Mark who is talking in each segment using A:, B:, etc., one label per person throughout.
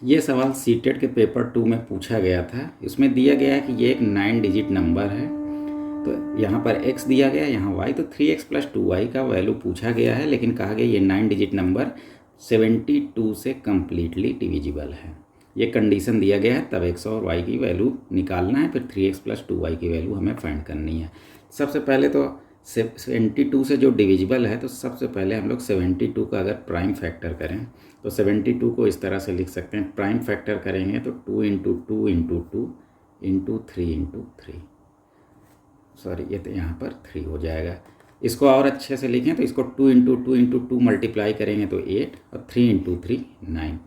A: ये सवाल सीटेट के पेपर 2 में पूछा गया था। इसमें दिया गया है कि ये एक 9 डिजिट नंबर है, तो यहाँ पर x दिया गया, यहाँ y, तो 3x + 2y का वैल्यू पूछा गया है, लेकिन कहा गया ये 9 डिजिट नंबर 72 से कम्प्लीटली डिविजिबल है। ये कंडीशन दिया गया है, तब x और y की वैल्यू निकालना है, फिर 3x + 2y की वैल्यू हमें फाइंड करनी है। सबसे पहले तो 72 से जो डिविजिबल है, तो सबसे पहले हम लोग 72 का अगर प्राइम फैक्टर करें तो 72 को इस तरह से लिख सकते हैं। प्राइम फैक्टर करेंगे तो 2 × 2 × 2 × 3 × 3, सॉरी ये तो यहाँ पर 3 हो जाएगा। इसको और अच्छे से लिखें तो इसको 2 × 2 × 2 मल्टीप्लाई करेंगे तो 8 और 3 × 3 9।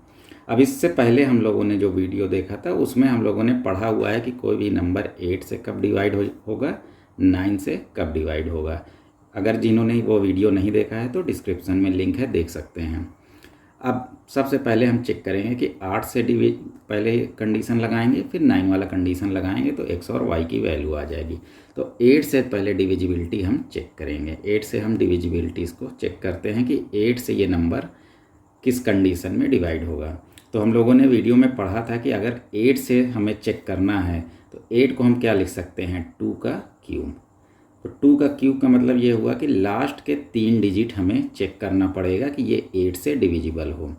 A: अब इससे पहले हम लोगों ने जो वीडियो देखा था उसमें हम लोगों ने पढ़ा हुआ है कि कोई भी नंबर 8 से कब डिवाइड होगा, 9 से कब डिवाइड होगा। अगर जिन्होंने वो वीडियो नहीं देखा है तो डिस्क्रिप्शन में लिंक है, देख सकते हैं। अब सबसे पहले हम चेक करेंगे कि 8 से पहले कंडीशन लगाएंगे, फिर 9 वाला कंडीशन लगाएंगे तो x और y की वैल्यू आ जाएगी। तो 8 से पहले डिविजिबिलिटी हम चेक करेंगे। 8 से हम डिविजिबिलिटीज़ को चेक करते हैं कि 8 से ये नंबर किस कंडीशन में डिवाइड होगा। तो हम लोगों ने वीडियो में पढ़ा था कि अगर 8 से हमें चेक करना है तो 8 को हम क्या लिख सकते हैं, 2 का क्यूब। तो 2 का क्यूब का मतलब ये हुआ कि लास्ट के 3 डिजिट हमें चेक करना पड़ेगा कि ये 8 से डिविजिबल हो।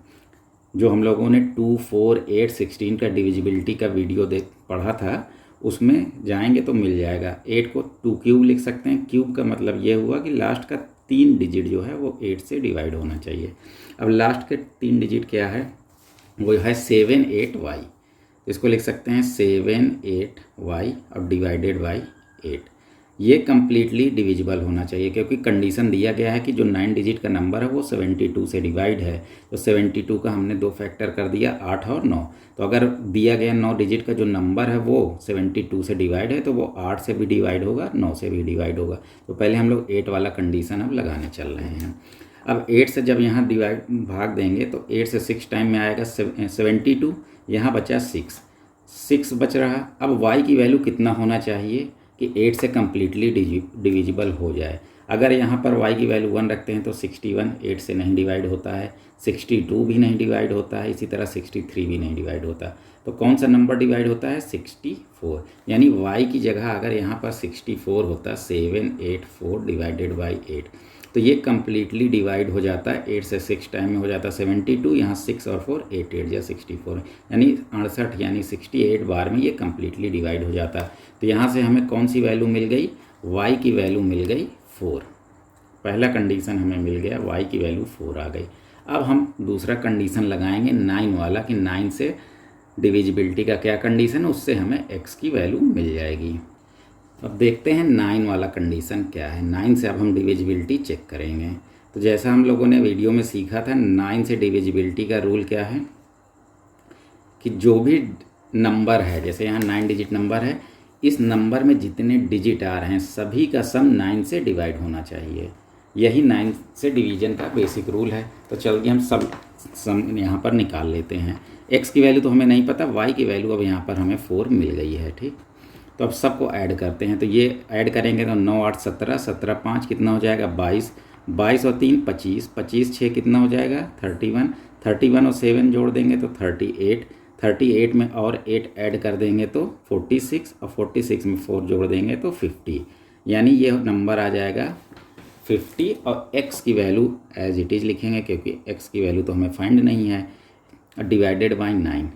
A: जो हम लोगों ने 2, 4, 8, 16 का डिविजिबिलिटी का वीडियो पढ़ा था, उसमें जाएंगे तो मिल जाएगा। 8 को 2 क्यूब लिख सकते हैं। क्यूब का मतलब ये हुआ कि लास्ट का 3 डिजिट जो है वो 8 से डिवाइड होना चाहिए। अब लास्ट के 3 डिजिट क्या है, वो है 7, 8y। इसको लिख सकते हैं 7, 8y और डिवाइडेड बाई 8। ये कम्प्लीटली डिविजिबल होना चाहिए, क्योंकि कंडीशन दिया गया है कि जो 9 डिजिट का नंबर है वो 72 से डिवाइड है। तो 72 का हमने 2 फैक्टर कर दिया, 8 और 9। तो अगर दिया गया 9 डिजिट का जो नंबर है वो 72 से डिवाइड है, तो वो 8 से भी डिवाइड होगा, 9 से भी डिवाइड होगा। तो पहले हम लोग 8 वाला कंडीशन अब लगाने चल रहे हैं। अब 8 से जब यहाँ भाग देंगे तो 8 से 6 टाइम में आएगा 72, यहाँ बचा 6 बच रहा। अब y की वैल्यू कितना होना चाहिए कि 8 से कम्प्लीटली डिविजिबल हो जाए। अगर यहाँ पर y की वैल्यू 1 रखते हैं तो 61 8 से नहीं डिवाइड होता है, 62 भी नहीं डिवाइड होता है, इसी तरह 63 भी नहीं डिवाइड होता। तो कौन सा नंबर डिवाइड होता है, 64। यानी y की जगह अगर यहाँ पर 64 होता, 7, 8, 4 डिवाइडेड बाई 8, तो ये कम्प्लीटली डिवाइड हो जाता है। 8 से 6 टाइम में हो जाता है 72, यहाँ 6 और 4 8 8 या 64, यानी 68 यानी 68 बार में ये कम्प्लीटली डिवाइड हो जाता है। तो यहाँ से हमें कौन सी वैल्यू मिल गई, y की वैल्यू मिल गई 4। पहला कंडीशन हमें मिल गया, y की वैल्यू 4 आ गई। अब हम दूसरा कंडीशन लगाएंगे 9 वाला कि 9 से डिविजिबिलिटी का क्या कंडीशन है, उससे हमें x की वैल्यू मिल जाएगी। अब देखते हैं 9 वाला कंडीशन क्या है। 9 से अब हम डिविजिबिलिटी चेक करेंगे। तो जैसा हम लोगों ने वीडियो में सीखा था, 9 से डिविजिबिलिटी का रूल क्या है कि जो भी नंबर है, जैसे यहाँ 9 डिजिट नंबर है, इस नंबर में जितने डिजिट आ रहे हैं सभी का सम 9 से डिवाइड होना चाहिए। यही 9 से डिवीजन का बेसिक रूल है। तो चलिए हम सब सम यहाँ पर निकाल लेते हैं। x की वैल्यू तो हमें नहीं पता, y की वैल्यू अब यहाँ पर हमें 4 मिल गई है, ठीक। तो अब सबको ऐड करते हैं। तो ये ऐड करेंगे तो 9 8 17, 17 5 कितना हो जाएगा 22, 22 और 3 25, 25 6 कितना हो जाएगा 31, 31 और 7 जोड़ देंगे तो 38, 38 में और 8 ऐड कर देंगे तो 46, और 46 में 4 जोड़ देंगे तो 50, यानी ये नंबर आ जाएगा 50। और x की वैल्यू एज इट इज़ लिखेंगे, क्योंकि x की वैल्यू तो हमें फाइंड नहीं है, डिवाइडेड बाई 9।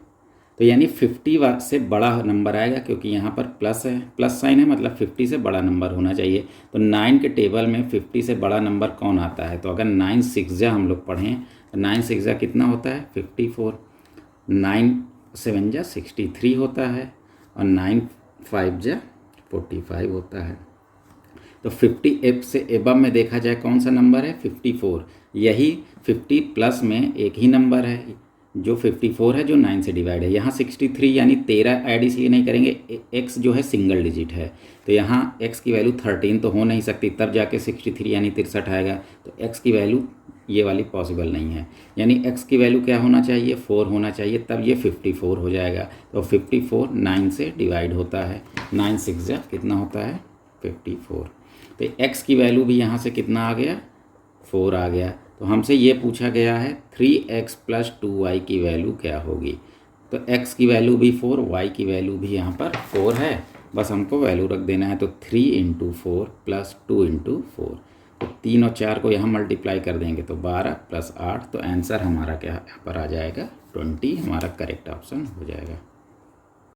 A: तो यानी 50 से बड़ा नंबर आएगा, क्योंकि यहाँ पर प्लस है, प्लस साइन है, मतलब 50 से बड़ा नंबर होना चाहिए। तो 9 के टेबल में 50 से बड़ा नंबर कौन आता है, तो अगर 9 6 हम लोग पढ़ें तो 9 6 कितना होता है 54, 9 7 63 होता है, और 9 5 45 होता है। तो 50 से एबव में देखा जाए कौन सा नंबर है 54। यही 50 प्लस में एक ही नंबर है जो 54 है, जो 9 से डिवाइड है। यहाँ 63 यानी 13 ऐड इसलिए नहीं करेंगे, x जो है सिंगल डिजिट है, तो यहाँ x की वैल्यू 13 तो हो नहीं सकती, तब जाके 63 यानी 63 आएगा। तो x की वैल्यू ये वाली पॉसिबल नहीं है, यानी x की वैल्यू क्या होना चाहिए 4 होना चाहिए, तब ये 54 हो जाएगा। तो 54 9 से डिवाइड होता है, 9 6 कितना होता है 54। तो x की वैल्यू भी यहाँ से कितना आ गया 4 आ गया। तो हमसे ये पूछा गया है 3x + 2y की वैल्यू क्या होगी। तो x की वैल्यू भी 4, y की वैल्यू भी यहाँ पर 4 है, बस हमको वैल्यू रख देना है। तो 3 × 4 + 2 × 4, तो 3 और 4 को यहाँ मल्टीप्लाई कर देंगे तो 12 + 8, तो आंसर हमारा क्या यहाँ पर आ जाएगा 20, हमारा करेक्ट ऑप्शन हो जाएगा।